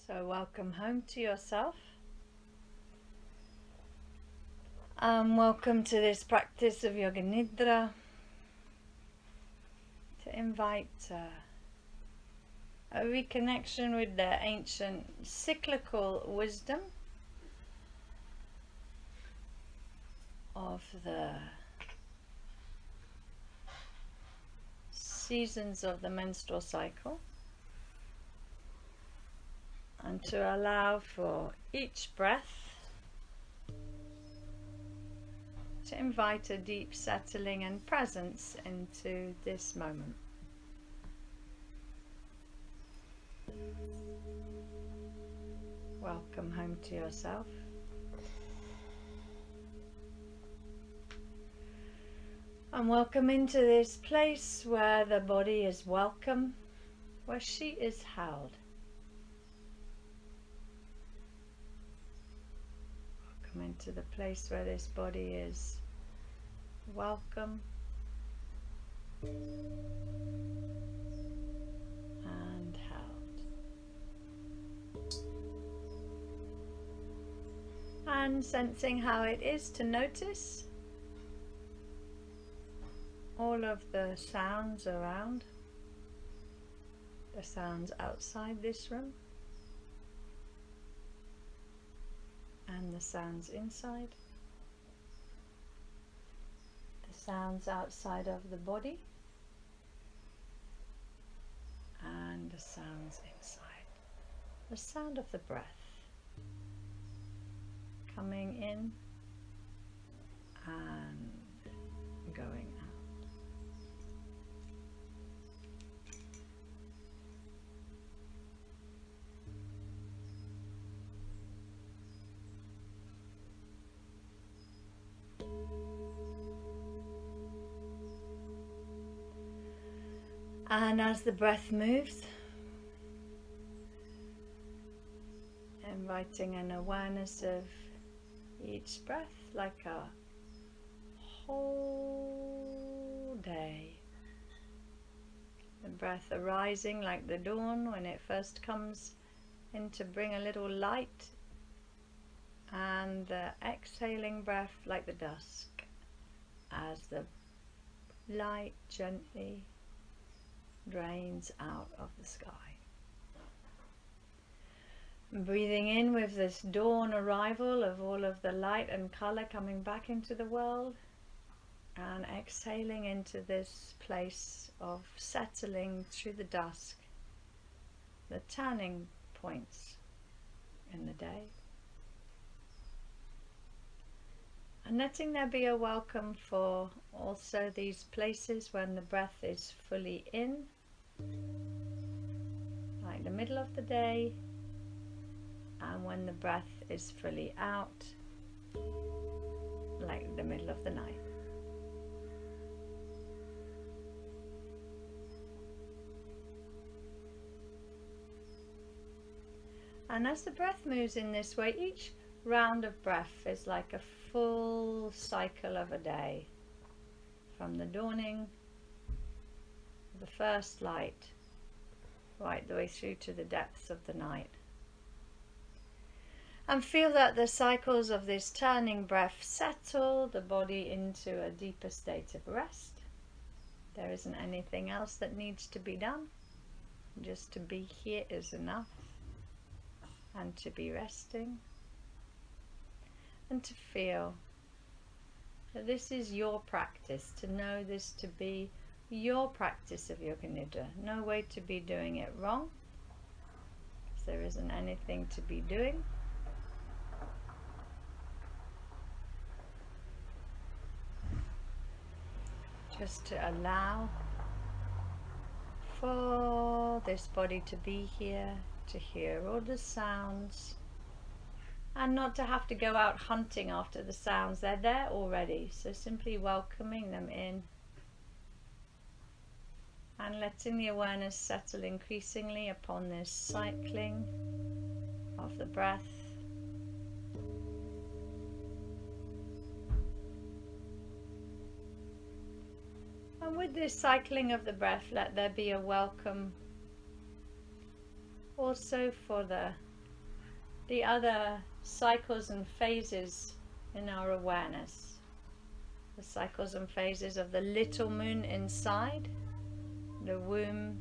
So welcome home to yourself. Welcome to this practice of Yoga Nidra, to invite a reconnection with the ancient cyclical wisdom of the seasons of the menstrual cycle, and to allow for each breath to invite a deep settling and presence into this moment. Welcome home to yourself. And welcome into this place where the body is welcome, where she is held. Welcome into the place where this body is welcome and held. And sensing how it is to notice all of the sounds around, the sounds outside this room, and the sounds inside, the sounds outside of the body, and the sounds inside. The sound of the breath coming in and going out. And as the breath moves, inviting an awareness of each breath like a whole day. The breath arising like the dawn when it first comes in to bring a little light, and the exhaling breath like the dusk as the light gently drains out of the sky. And breathing in with this dawn arrival of all of the light and colour coming back into the world, and exhaling into this place of settling through the dusk, the turning points in the day. And letting there be a welcome for also these places when the breath is fully in, like the middle of the day, and when the breath is fully out, like the middle of the night. And as the breath moves in this way, each round of breath is like a full cycle of a day, from the dawning, the first light, right the way through to the depths of the night. And feel that the cycles of this turning breath settle the body into a deeper state of rest. There isn't anything else that needs to be done. Just to be here is enough, and to be resting. And to feel that this is your practice, to know this to be your practice of Yoga Nidra. No way to be doing it wrong, because there isn't anything to be doing. Just to allow for this body to be here, to hear all the sounds, and not to have to go out hunting after the sounds. They're there already, so simply welcoming them in and letting the awareness settle increasingly upon this cycling of the breath. And with this cycling of the breath, let there be a welcome also for the the other cycles and phases in our awareness. The cycles and phases of the little moon inside, the womb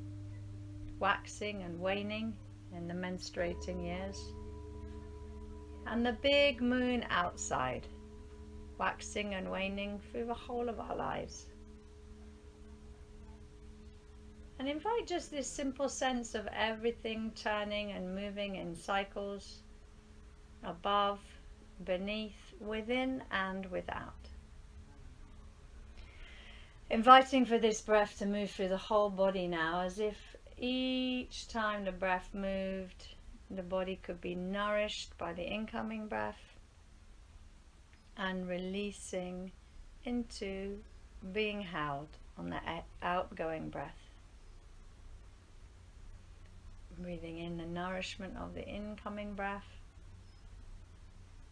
waxing and waning in the menstruating years, and the big moon outside, waxing and waning through the whole of our lives. And invite just this simple sense of everything turning and moving in cycles, above, beneath, within and without. Inviting for this breath to move through the whole body now, as if each time the breath moved, the body could be nourished by the incoming breath and releasing into being held on the outgoing breath. Breathing in the nourishment of the incoming breath,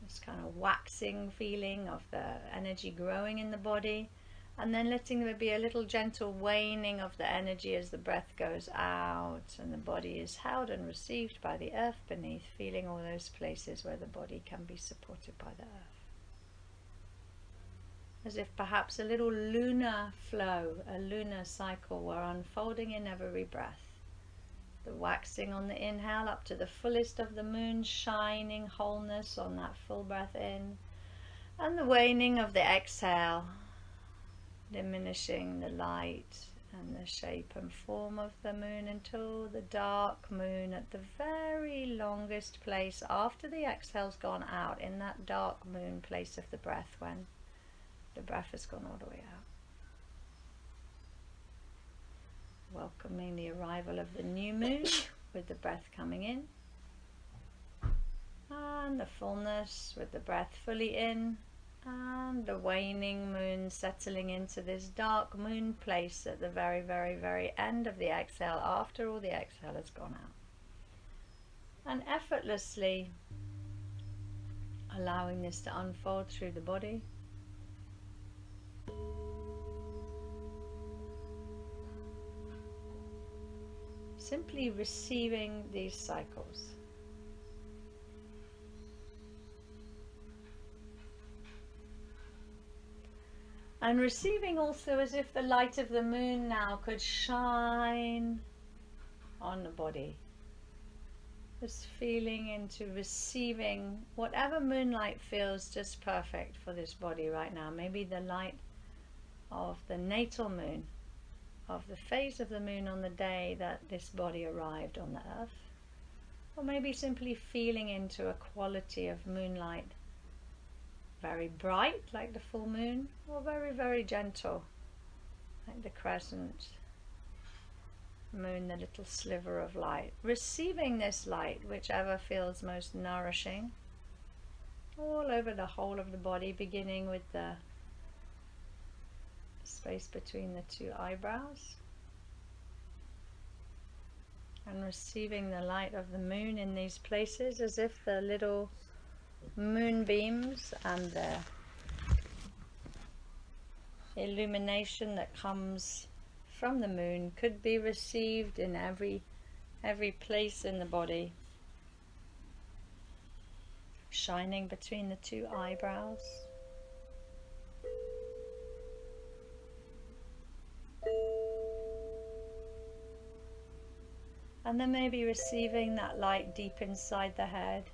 this kind of waxing feeling of the energy growing in the body, and then letting there be a little gentle waning of the energy as the breath goes out and the body is held and received by the earth beneath, feeling all those places where the body can be supported by the earth. As if perhaps a little lunar flow, a lunar cycle were unfolding in every breath. The waxing on the inhale up to the fullest of the moon, shining wholeness on that full breath in, and the waning of the exhale, diminishing the light and the shape and form of the moon until the dark moon at the very longest place after the exhale's gone out, in that dark moon place of the breath when the breath has gone all the way out. Welcoming the arrival of the new moon with the breath coming in, and the fullness with the breath fully in, and the waning moon settling into this dark moon place at the very, very, very end of the exhale after all the exhale has gone out. And effortlessly allowing this to unfold through the body. Simply receiving these cycles. And receiving also as if the light of the moon now could shine on the body. Just feeling into receiving whatever moonlight feels just perfect for this body right now. Maybe the light of the natal moon, of the phase of the moon on the day that this body arrived on the earth, or maybe simply feeling into a quality of moonlight, very bright like the full moon, or very, very gentle like the crescent moon, the little sliver of light. Receiving this light, whichever feels most nourishing, all over the whole of the body, beginning with the space between the two eyebrows, and receiving the light of the moon in these places as if the little moonbeams and the illumination that comes from the moon could be received in every place in the body, shining between the two eyebrows. And then maybe receiving that light deep inside the head.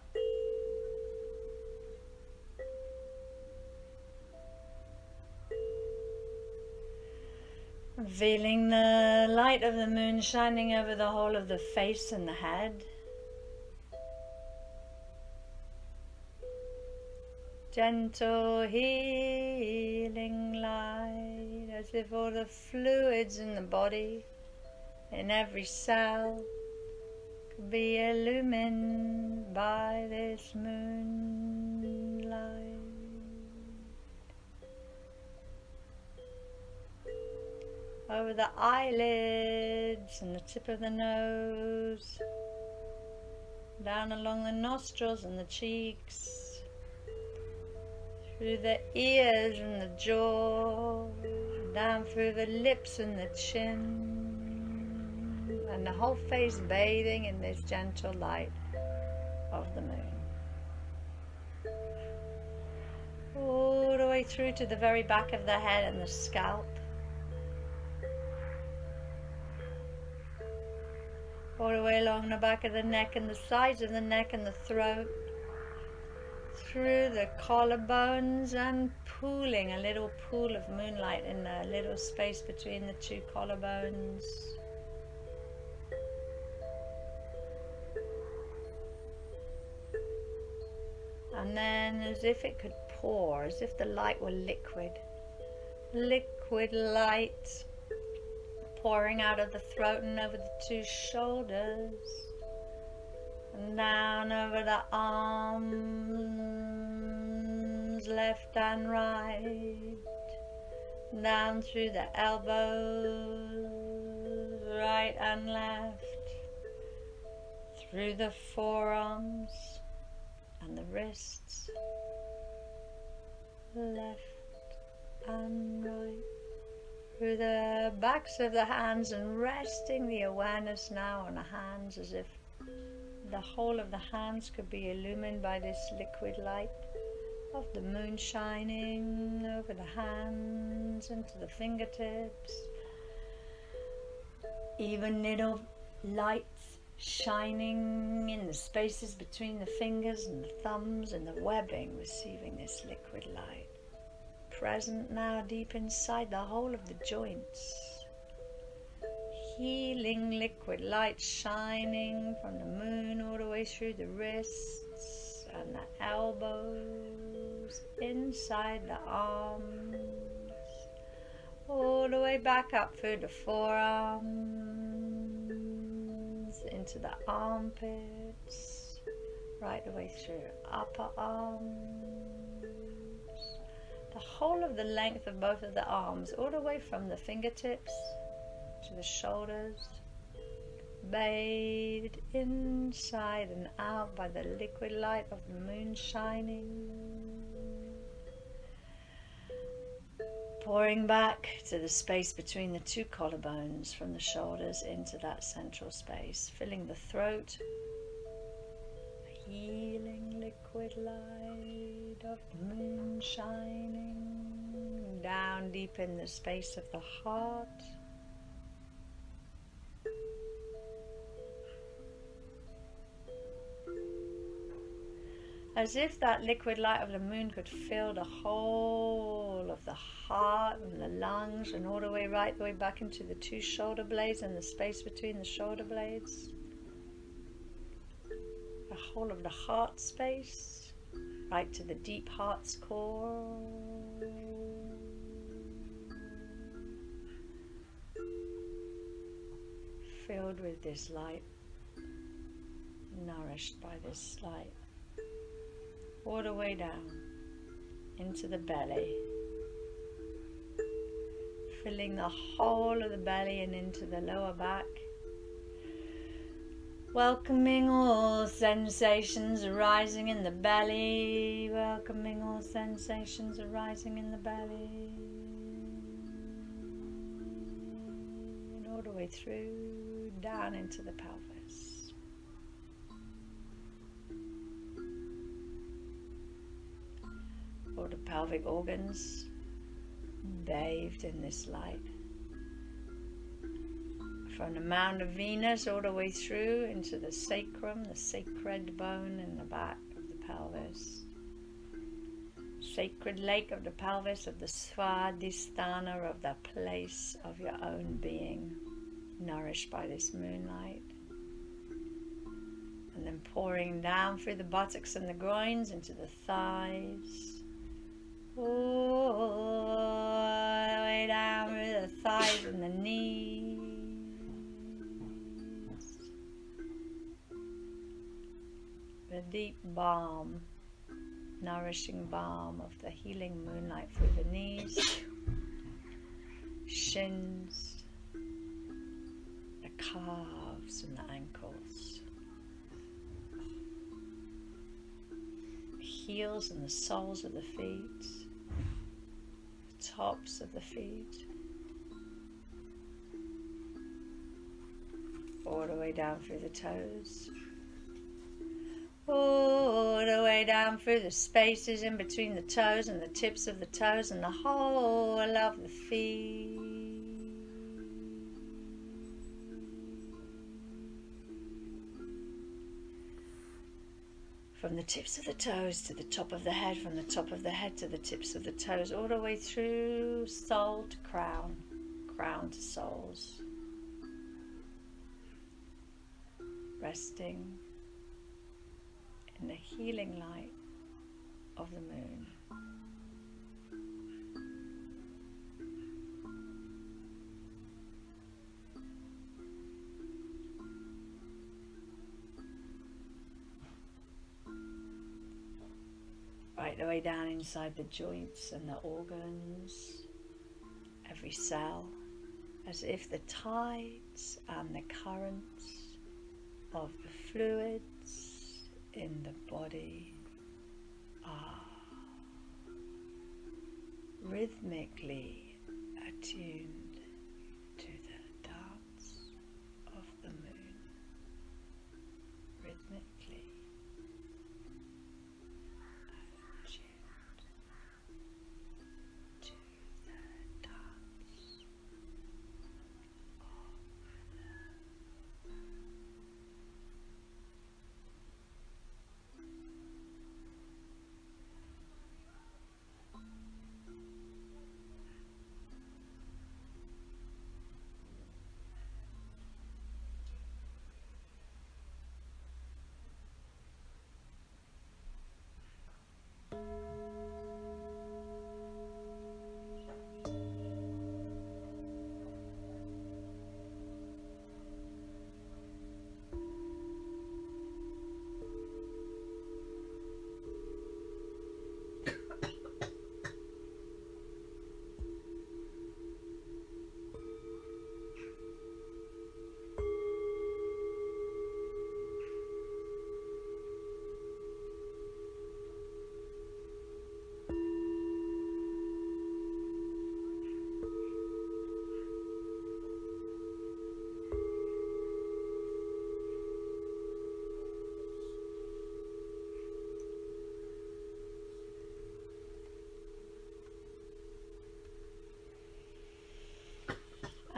And feeling the light of the moon shining over the whole of the face and the head. Gentle healing light, as if all the fluids in the body, in every cell, could be illumined by this moonlight. Over the eyelids and the tip of the nose, down along the nostrils and the cheeks, through the ears and the jaw, down through the lips and the chin, and the whole face bathing in this gentle light of the moon. way through to the very back of the head and the scalp. All the way along the back of the neck and the sides of the neck and the throat. Through the collarbones and pooling, a little pool of moonlight in the little space between the two collarbones. And then as if it could pour, as if the light were liquid. Liquid light pouring out of the throat and over the two shoulders. And down over the arms, left and right. Down through the elbows, right and left. Through the forearms and the wrists, left and right. Through the backs of the hands, and resting the awareness now on the hands as if the whole of the hands could be illumined by this liquid light of the moon shining over the hands into the fingertips. Even little lights shining in the spaces between the fingers and the thumbs and the webbing, receiving this liquid light. Present now deep inside the whole of the joints. Healing liquid light shining from the moon all the way through the wrists and the elbows, inside the arms, all the way back up through the forearms, into the armpits, right the way through upper arms, the whole of the length of both of the arms, all the way from the fingertips to the shoulders, bathed inside and out by the liquid light of the moon shining, pouring back to the space between the two collarbones from the shoulders into that central space, filling the throat, healing liquid light of the moon shining down deep in the space of the heart. As if that liquid light of the moon could fill the whole of the heart and the lungs and all the way right the way back into the two shoulder blades and the space between the shoulder blades. The whole of the heart space, right to the deep heart's core. Filled with this light, nourished by this light. All the way down into the belly, filling the whole of the belly and into the lower back, welcoming all sensations arising in the belly, welcoming all sensations arising in the belly, and all the way through, down into the pelvis. All the pelvic organs bathed in this light. From the mound of Venus all the way through into the sacrum, the sacred bone in the back of the pelvis. Sacred lake of the pelvis, of the swadhisthana, of the place of your own being, nourished by this moonlight. And then pouring down through the buttocks and the groins into the thighs. All the way down through the thighs and the knees. The deep balm, nourishing balm of the healing moonlight through the knees, shins, the calves and the ankles, heels and the soles of the feet, tops of the feet, all the way down through the toes, all the way down through the spaces in between the toes and the tips of the toes and the whole of the feet. From the tips of the toes to the top of the head, from the top of the head to the tips of the toes, all the way through soul to crown, crown to soles. Resting in the healing light of the moon. Right the way down inside the joints and the organs, every cell, as if the tides and the currents of the fluids in the body are rhythmically attuned to the dance of the moon. Rhythmically attuned to the dance of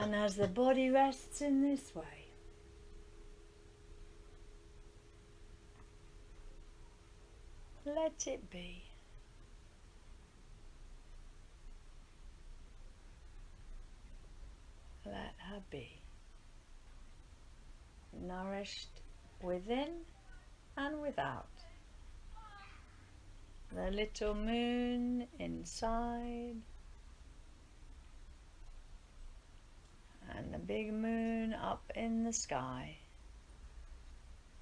And as the body rests in this way, let it be. Let her be. Nourished within and without. The little moon inside and the big moon up in the sky,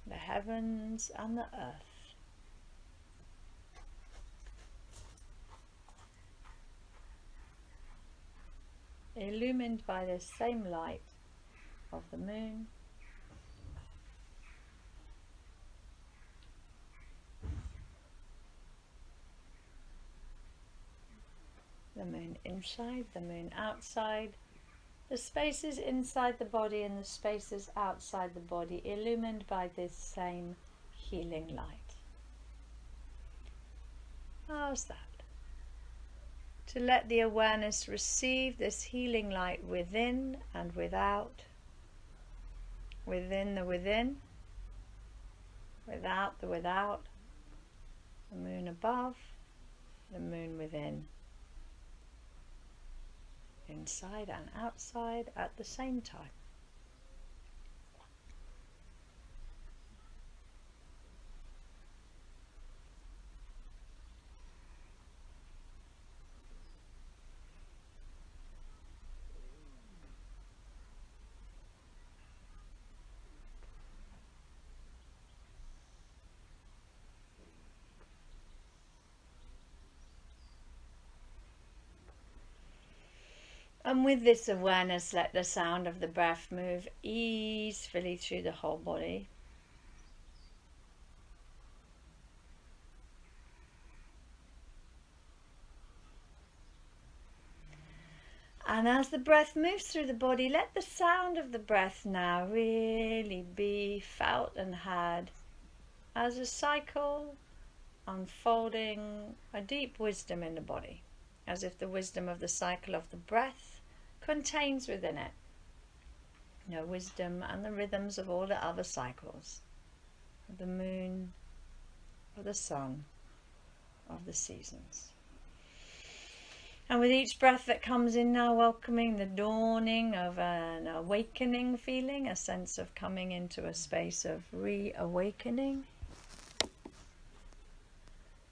the heavens and the earth. Illumined by the same light of the moon. The moon inside, the moon outside, the spaces inside the body and the spaces outside the body, illumined by this same healing light. How's that? To let the awareness receive this healing light within and without, within the within, without the without, the moon above, the moon within. Inside and outside at the same time. And with this awareness, let the sound of the breath move easily through the whole body. And as the breath moves through the body, let the sound of the breath now really be felt and heard as a cycle unfolding a deep wisdom in the body, as if the wisdom of the cycle of the breath contains within it wisdom and the rhythms of all the other cycles, of the moon, of the sun, of the seasons. And with each breath that comes in now, welcoming the dawning of an awakening feeling, a sense of coming into a space of reawakening.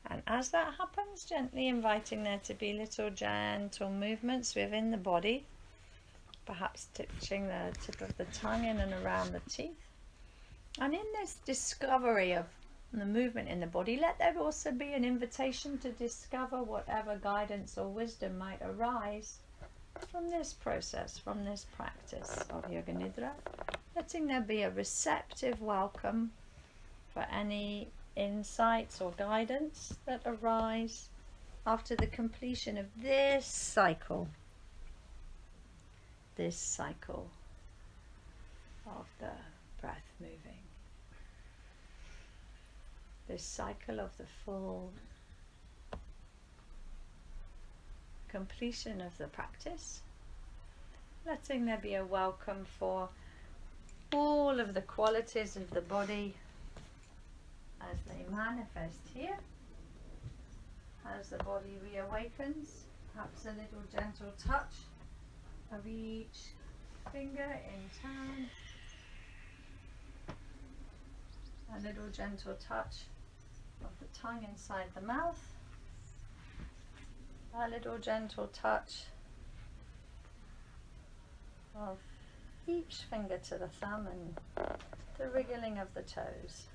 And as that happens, gently inviting there to be little gentle movements within the body, perhaps touching the tip of the tongue in and around the teeth. And in this discovery of the movement in the body, let there also be an invitation to discover whatever guidance or wisdom might arise from this process, from this practice of Yoga Nidra, letting there be a receptive welcome for any insights or guidance that arise after the completion of this cycle of the breath moving, this cycle of the full completion of the practice, letting there be a welcome for all of the qualities of the body as they manifest here, as the body reawakens. Perhaps a little gentle touch of each finger in turn, a little gentle touch of the tongue inside the mouth, a little gentle touch of each finger to the thumb and the wriggling of the toes.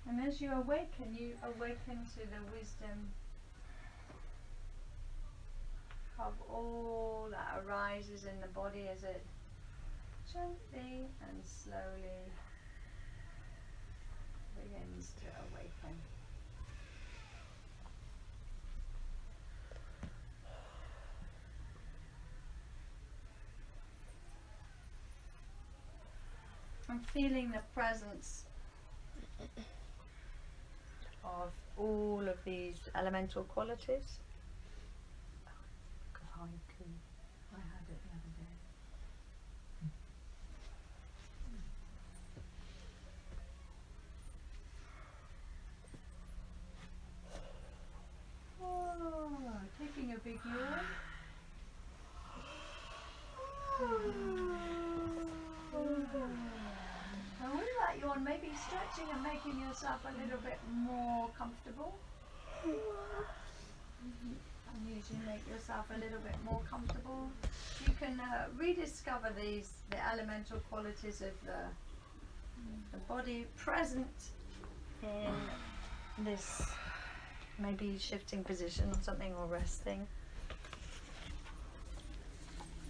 And as you awaken to the wisdom of all that arises in the body as it gently and slowly begins to awaken. I'm feeling the presence of all of these elemental qualities. I had it the other day. Oh, taking a big yawn. And with that yawn, maybe stretching and making yourself a little bit more comfortable. And usually make yourself a little bit more comfortable. You can rediscover the elemental qualities of the body present in this maybe shifting position or something, or resting.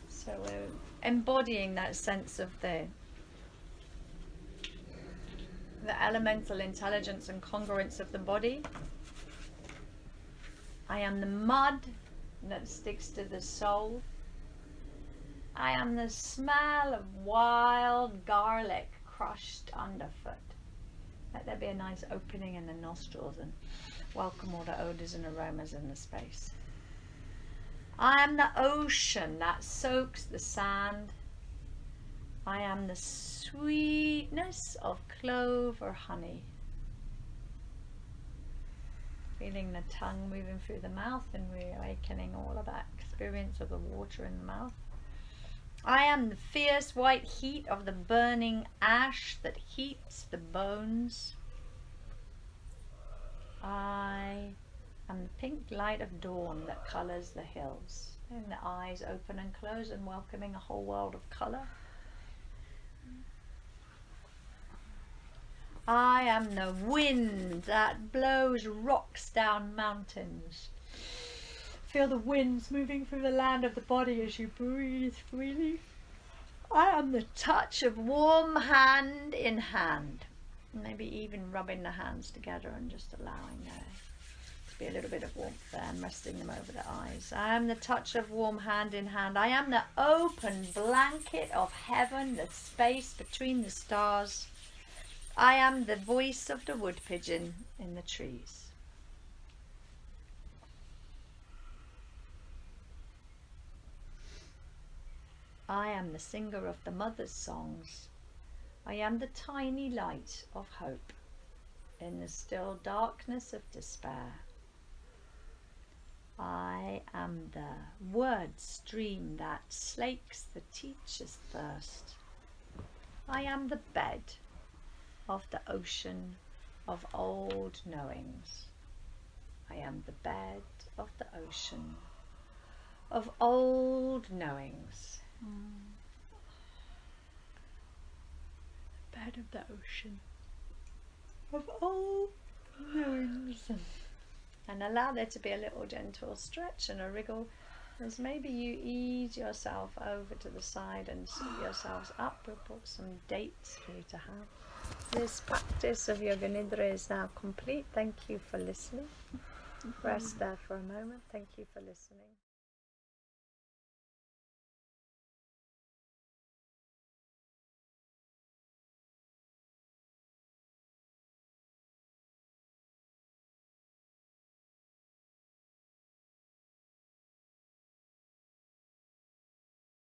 So we're embodying that sense of the elemental intelligence and congruence of the body. I am the mud that sticks to the soul. I am the smell of wild garlic crushed underfoot. Let there be a nice opening in the nostrils and welcome all the odors and aromas in the space. I am the ocean that soaks the sand. I am the sweetness of clove or honey. Feeling the tongue moving through the mouth and reawakening all of that experience of the water in the mouth. I am the fierce white heat of the burning ash that heats the bones. I am the pink light of dawn that colors the hills. And the eyes open and close and welcoming a whole world of color. I am the wind that blows rocks down mountains. Feel the winds moving through the land of the body as you breathe freely. I am the touch of warm hand in hand. Maybe even rubbing the hands together and just allowing there to be a little bit of warmth there and resting them over the eyes. I am the touch of warm hand in hand. I am the open blanket of heaven, the space between the stars. I am the voice of the wood pigeon in the trees. I am the singer of the mother's songs. I am the tiny light of hope in the still darkness of despair. I am the word stream that slakes the teacher's thirst. I am the bed of the ocean of old knowings. I am the bed of the ocean of old knowings. Bed of the ocean of old knowings. And allow there to be a little gentle stretch and a wriggle as maybe you ease yourself over to the side and sit yourselves up. We'll put some dates for you to have. This practice of Yoga Nidra is now complete. Thank you for listening. Rest there for a moment. Thank you for listening.